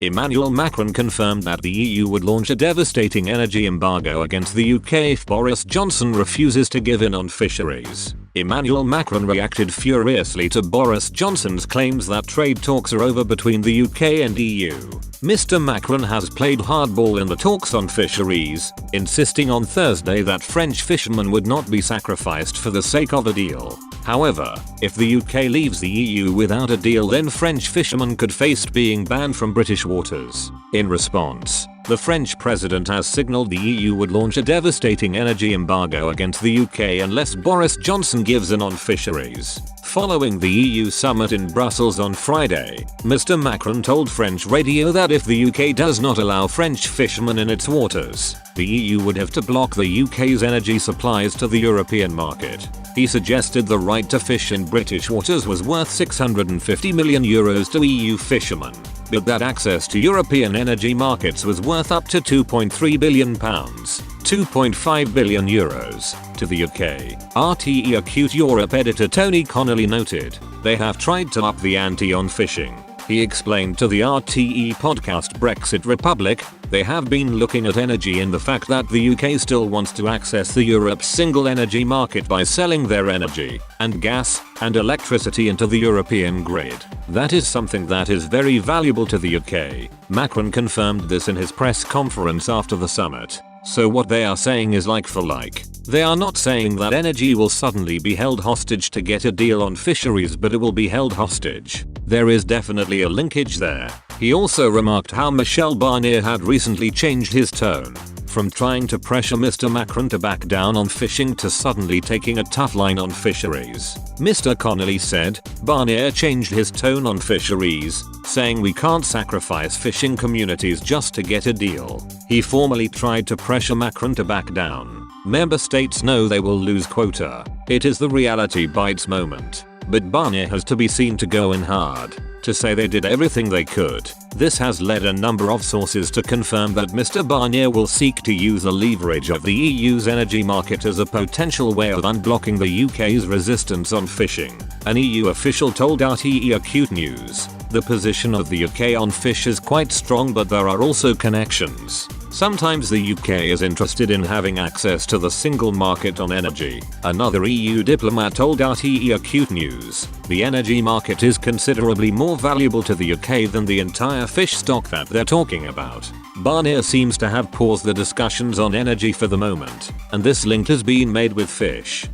Emmanuel Macron confirmed that the EU would launch a devastating energy embargo against the UK if Boris Johnson refuses to give in on fisheries. Emmanuel Macron reacted furiously to Boris Johnson's claims that trade talks are over between the UK and EU. Mr. Macron has played hardball in the talks on fisheries, insisting on Thursday that French fishermen would not be sacrificed for the sake of a deal. However, if the UK leaves the EU without a deal, then French fishermen could face being banned from British waters. In response, the French president has signaled the EU would launch a devastating energy embargo against the UK unless Boris Johnson gives in on fisheries. Following the EU summit in Brussels on Friday, Mr. Macron told French radio that if the UK does not allow French fishermen in its waters, the EU would have to block the UK's energy supplies to the European market. He suggested the right to fish in British waters was worth €650 million to EU fishermen, but that access to European energy markets was worth up to £2.3 billion, €2.5 billion to the UK. RTE Acute Europe editor Tony Connolly noted, "They have tried to up the ante on fishing." He explained to the RTE podcast Brexit Republic, "They have been looking at energy and the fact that the UK still wants to access the Europe's single energy market by selling their energy, and gas, and electricity into the European grid. That is something that is very valuable to the UK." Macron confirmed this in his press conference after the summit. So what they are saying is like for like. They are not saying that energy will suddenly be held hostage to get a deal on fisheries, but it will be held hostage. There is definitely a linkage there. He also remarked how Michel Barnier had recently changed his tone, from trying to pressure Mr. Macron to back down on fishing to suddenly taking a tough line on fisheries. Mr. Connolly said, "Barnier changed his tone on fisheries, saying we can't sacrifice fishing communities just to get a deal." He formally tried to pressure Macron to back down. Member states know they will lose quota. It is the reality bites moment. But Barnier has to be seen to go in hard, to say they did everything they could. This has led a number of sources to confirm that Mr. Barnier will seek to use the leverage of the EU's energy market as a potential way of unblocking the UK's resistance on fishing. An EU official told RTE Acute News, "The position of the UK on fish is quite strong, but there are also connections. Sometimes the UK is interested in having access to the single market on energy." Another EU diplomat told RTE Acute News, "The energy market is considerably more valuable to the UK than the entire fish stock that they're talking about." Barnier seems to have paused the discussions on energy for the moment, and this link has been made with fish.